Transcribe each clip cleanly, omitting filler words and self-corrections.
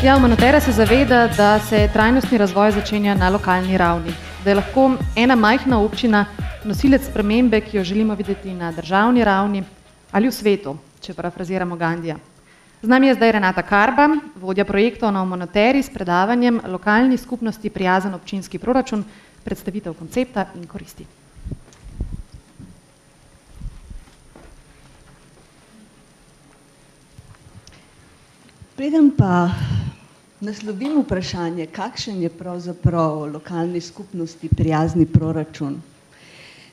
Ja, Umanotera se zaveda, da se trajnostni razvoj začenja na lokalni ravni, da je lahko ena majhna občina nosilec spremembe, ki jo želimo videti na državni ravni ali v svetu, če parafraziramo Gandija. Z nami je zdaj Renata Karba, vodja projektov na Umanoteri s predavanjem Lokalni skupnosti prijazen občinski proračun, predstavitev koncepta in koristi. Preden pa naslovim vprašanje, kakšen je pravzaprav lokalni skupnosti prijazni proračun,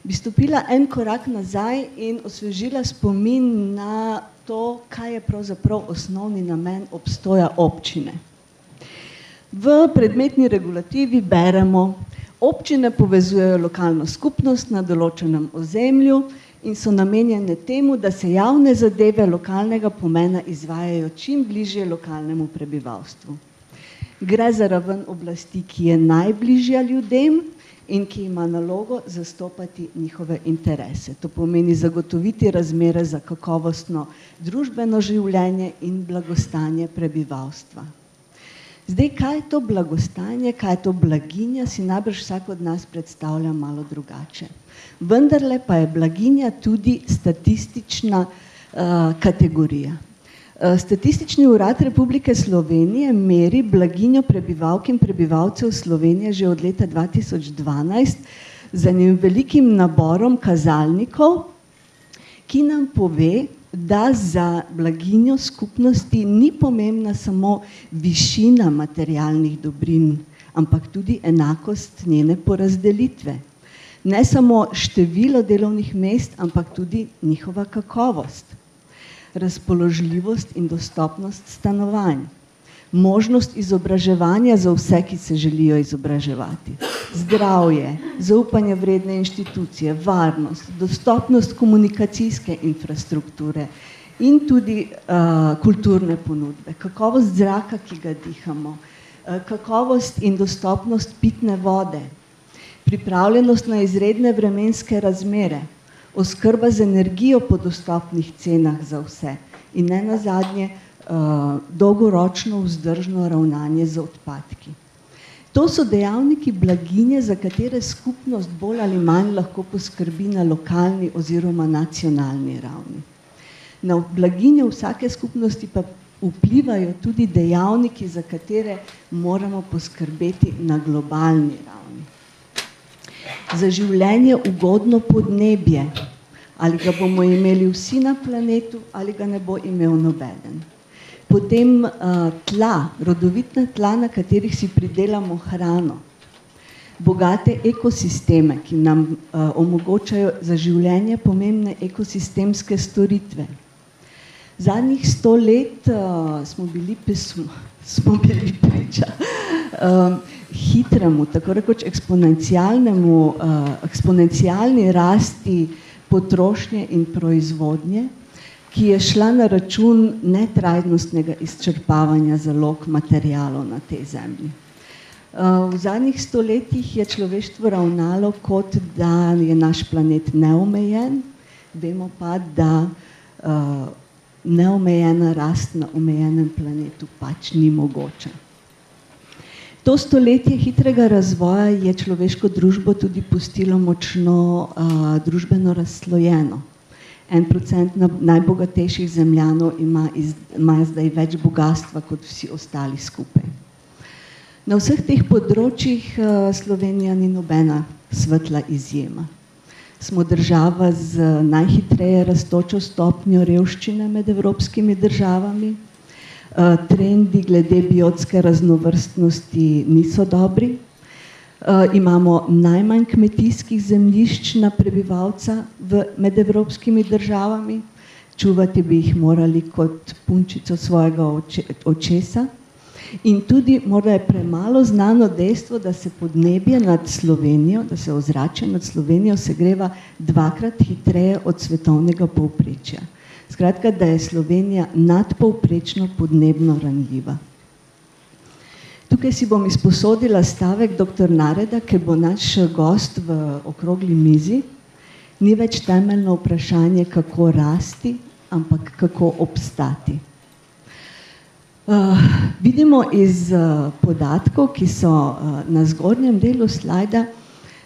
bi stopila en korak nazaj in osvežila spomin na to, kaj je pravzaprav osnovni namen obstoja občine. V predmetni regulativi beremo, občine povezujejo lokalno skupnost na določenem ozemlju in so namenjene temu, da se javne zadeve lokalnega pomena izvajajo čim bližje lokalnemu prebivalstvu. Gre za raven oblasti, ki je najbližja ljudem in ki ima nalogo zastopati njihove interese. To pomeni zagotoviti razmere za kakovostno družbeno življenje in blagostanje prebivalstva. Zdaj, kaj je to blagostanje, kaj je to blaginja, si najbrž vsak od nas predstavlja malo drugače. Vendarle pa je blaginja tudi statistična kategorija. Statistični urad Republike Slovenije meri blaginjo prebivalk in prebivalcev Slovenije že od leta 2012 z enim velikim naborom kazalnikov, ki nam pove, da za blaginjo skupnosti ni pomembna samo višina materialnih dobrin, ampak tudi enakost njene porazdelitve. Ne samo število delovnih mest, ampak tudi njihova kakovost, razpoložljivost in dostopnost stanovanj, možnost izobraževanja za vse, ki se želijo izobraževati, zdravje, zaupanje vredne inštitucije, varnost, dostopnost komunikacijske infrastrukture in tudi kulturne ponudbe, kakovost zraka, ki ga dihamo, kakovost in dostopnost pitne vode, pripravljenost na izredne vremenske razmere, oskrba z energijo po dostopnih cenah za vse in ne nazadnje dolgoročno vzdržno ravnanje z odpadki. To so dejavniki blaginje, za katere skupnost bolj ali manj lahko poskrbi na lokalni oziroma nacionalni ravni. Na blaginjo vsake skupnosti pa vplivajo tudi dejavniki, za katere moramo poskrbeti na globalni ravni. Za življenje ugodno podnebje, ali ga bomo imeli vsi na planetu, ali ga ne bo imel nobeden. Potem tla, rodovitna tla, na katerih si pridelamo hrano, bogate ekosisteme, ki nam omogočajo za življenje pomembne ekosistemske storitve. Zadnjih 100 let smo bili priča hitremu, tako rekoč eksponencialni rasti potrošnje in proizvodnje, ki je šla na račun netrajnostnega izčrpavanja zalog materialov na tej zemlji. V zadnjih 100 letih je človeštvo ravnalo, kot da je naš planet neomejen, vemo pa, da neomejena rast na omejenem planetu pač ni mogoča. To stoletje hitrega razvoja je človeško družbo tudi pustilo močno družbeno razslojeno. 1% najbogatejših zemljanov ima zdaj več bogastva kot vsi ostali skupaj. Na vseh teh področjih Slovenija ni nobena svetla izjema. Smo država z najhitreje rastočo stopnjo revščine med evropskimi državami. Trendi glede biotske raznovrstnosti niso dobri. Imamo najmanj kmetijskih zemljišč na prebivalca med evropskimi državami. Čuvati bi jih morali kot punčico svojega očesa. In tudi morda je premalo znano dejstvo, da se podnebje nad Slovenijo, da se ozračje nad Slovenijo segreva 2-krat hitreje od svetovnega povprečja. Skratka, da je Slovenija nadpovprečno podnebno ranljiva. Tukaj si bom izposodila stavek dr. Nareda, ki bo naš gost v okrogli mizi. Ni več temeljno vprašanje, kako rasti, ampak kako obstati. Vidimo iz podatkov, ki so na zgornjem delu slajda,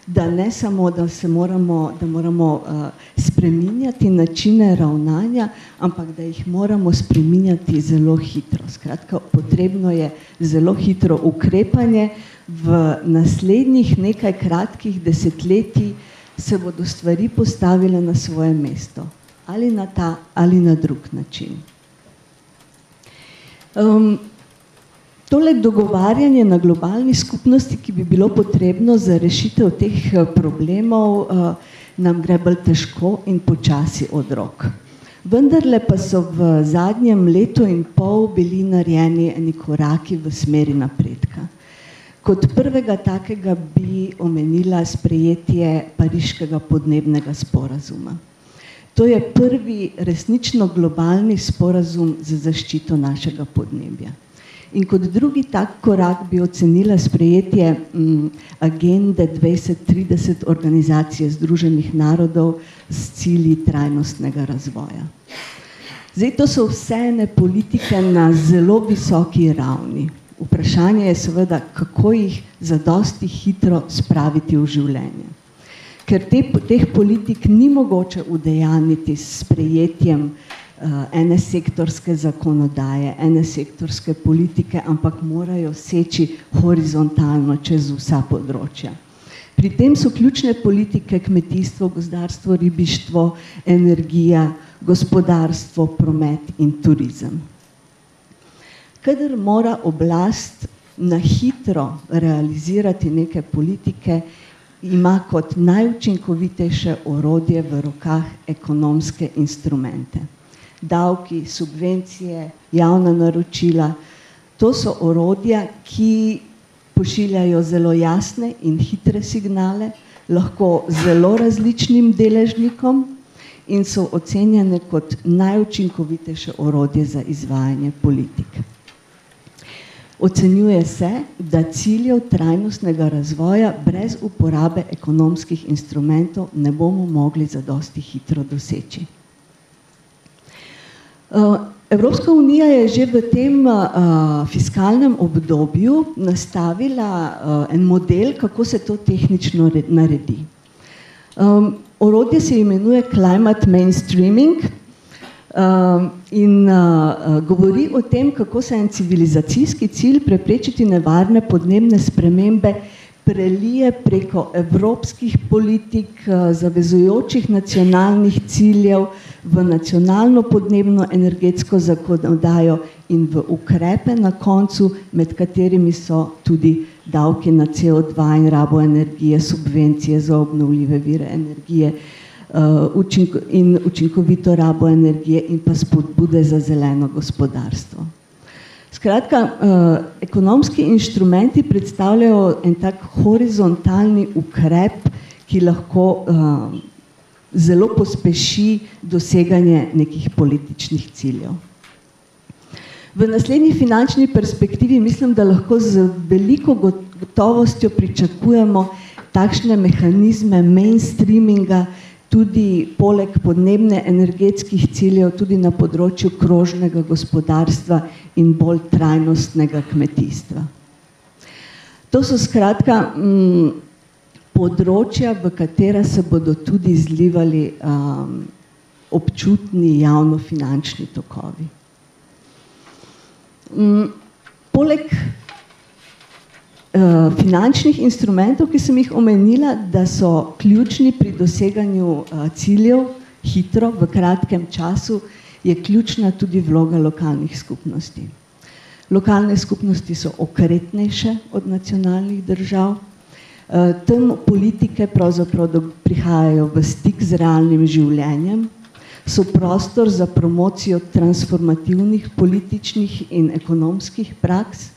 da ne samo, da moramo spreminjati načine ravnanja, ampak da jih moramo spreminjati zelo hitro. Skratka, potrebno je zelo hitro ukrepanje. V naslednjih nekaj kratkih desetletij se bodo stvari postavile na svoje mesto. Ali na ta, ali na drug način. Tole dogovarjanje na globalni skupnosti, ki bi bilo potrebno za rešitev teh problemov, nam gre bolj težko in počasi od rok. Vendarle pa so v zadnjem letu in pol bili narejeni eni koraki v smeri napredka. Kot prvega takega bi omenila sprejetje Pariškega podnebnega sporazuma. To je prvi resnično globalni sporazum za zaščito našega podnebja. In kot drugi tak korak bi ocenila sprejetje agende 2030 Organizacije Združenih narodov s cilji trajnostnega razvoja. Zdaj, to so vse ene politike na zelo visoki ravni. Vprašanje je seveda, kako jih zadosti hitro spraviti v življenje. Ker teh politik ni mogoče udejaniti s sprejetjem ene sektorske zakonodaje, ene sektorske politike, ampak morajo seči horizontalno čez vsa področja. Pri tem so ključne politike kmetijstvo, gozdarstvo, ribištvo, energija, gospodarstvo, promet in turizem. Kadar mora oblast na hitro realizirati neke politike, ima kot najučinkovitejše orodje v rokah ekonomske instrumente. Davki, subvencije, javna naročila, to so orodja, ki pošiljajo zelo jasne in hitre signale, lahko zelo različnim deležnikom in so ocenjene kot najučinkovitejše orodje za izvajanje politik. Ocenjuje se, da ciljev trajnostnega razvoja brez uporabe ekonomskih instrumentov ne bomo mogli zadosti hitro doseči. Evropska unija je že v tem fiskalnem obdobju nastavila en model, kako se to tehnično naredi. Orodje se imenuje Climate Mainstreaming in govori o tem, kako se en civilizacijski cilj preprečiti nevarne podnebne spremembe prelije preko evropskih politik, zavezujočih nacionalnih ciljev v nacionalno podnebno energetsko zakonodajo in v ukrepe na koncu, med katerimi so tudi davki na CO2 in rabo energije, subvencije za obnovljive vire energije in učinkovito rabo energije in pa spodbude za zeleno gospodarstvo. Skratka, ekonomski inštrumenti predstavljajo en tak horizontalni ukrep, ki lahko zelo pospeši doseganje nekih političnih ciljev. V naslednji finančni perspektivi mislim, da lahko z veliko gotovostjo pričakujemo takšne mehanizme mainstreaminga, tudi poleg podnebne energetskih ciljev, tudi na področju krožnega gospodarstva in bolj trajnostnega kmetijstva. To so skratka področja, v katera se bodo tudi zlivali občutni javnofinančni tokovi. Poleg finančnih instrumentov, ki sem jih omenila, da so ključni pri doseganju ciljev hitro, v kratkem času, je ključna tudi vloga lokalnih skupnosti. Lokalne skupnosti so okretnejše od nacionalnih držav, tam politike pravzaprav prihajajo v stik z realnim življenjem, so prostor za promocijo transformativnih političnih in ekonomskih praks,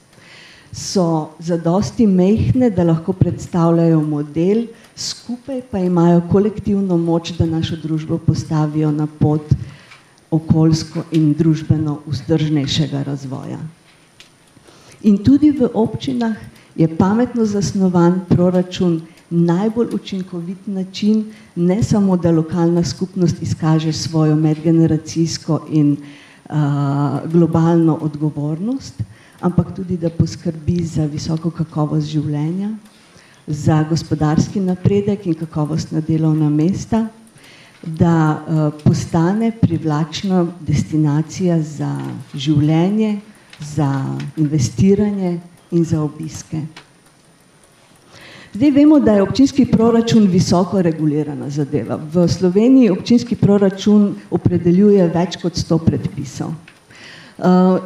so zadosti majhne, da lahko predstavljajo model, skupaj pa imajo kolektivno moč, da našo družbo postavijo na pot okoljsko in družbeno vzdržnejšega razvoja. In tudi v občinah je pametno zasnovan proračun najbolj učinkovit način, ne samo, da lokalna skupnost izkaže svojo medgeneracijsko in globalno odgovornost, ampak tudi, da poskrbi za visoko kakovost življenja, za gospodarski napredek in kakovostna delovna mesta, da postane privlačna destinacija za življenje, za investiranje in za obiske. Zdaj vemo, da je občinski proračun visoko regulirana zadeva. V Sloveniji občinski proračun opredeljuje več kot 100 predpisov.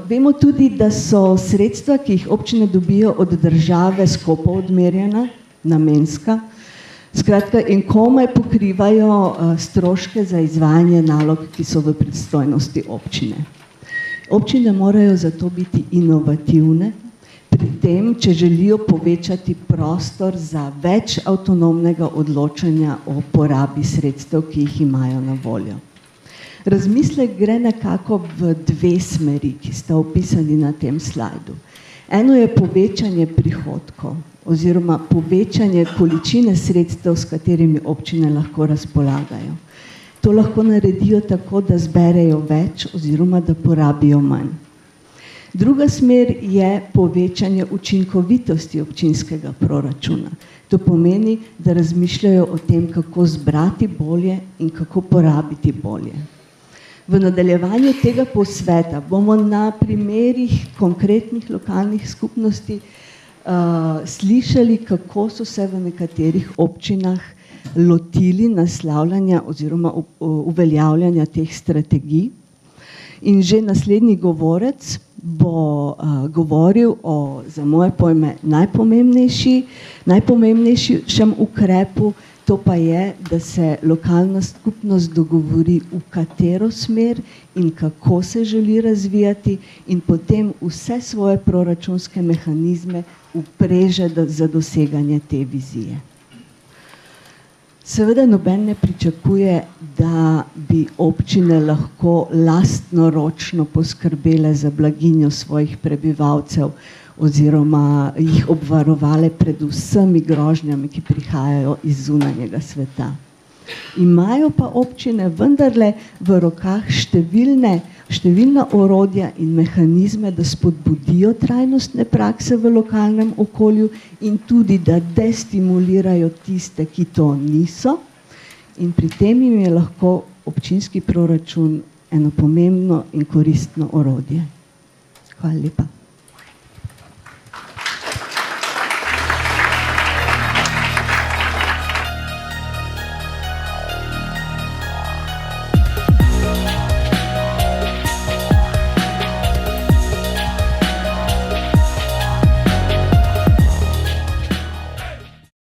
Vemo tudi, da so sredstva, ki jih občine dobijo od države, skopo odmerjena, namenska, skratka, in komaj pokrivajo stroške za izvajanje nalog, ki so v predstojnosti občine. Občine morajo zato biti inovativne, pri tem, če želijo povečati prostor za več avtonomnega odločanja o porabi sredstev, ki jih imajo na voljo. Razmislek gre nekako v 2 smeri, ki sta opisani na tem slajdu. Eno je povečanje prihodkov oziroma povečanje količine sredstev, s katerimi občine lahko razpolagajo. To lahko naredijo tako, da zberejo več oziroma da porabijo manj. Druga smer je povečanje učinkovitosti občinskega proračuna. To pomeni, da razmišljajo o tem, kako zbrati bolje in kako porabiti bolje. V nadaljevanju tega posveta bomo na primerih konkretnih lokalnih skupnosti slišali, kako so se v nekaterih občinah lotili naslavljanja oziroma uveljavljanja teh strategij. In že naslednji govorec bo govoril o, za moje pojme, najpomembnejšem ukrepu, to pa je, da se lokalna skupnost dogovori, v katero smer in kako se želi razvijati, in potem vse svoje proračunske mehanizme upreže za doseganje te vizije. Seveda noben ne pričakuje, da bi občine lahko lastnoročno poskrbele za blaginjo svojih prebivalcev oziroma jih obvarovale pred vsemi grožnjami, ki prihajajo iz zunanjega sveta. Imajo pa občine vendarle v rokah številna orodja in mehanizme, da spodbudijo trajnostne prakse v lokalnem okolju in tudi, da destimulirajo tiste, ki to niso, in pri tem jim je lahko občinski proračun eno pomembno in koristno orodje. Hvala lepa.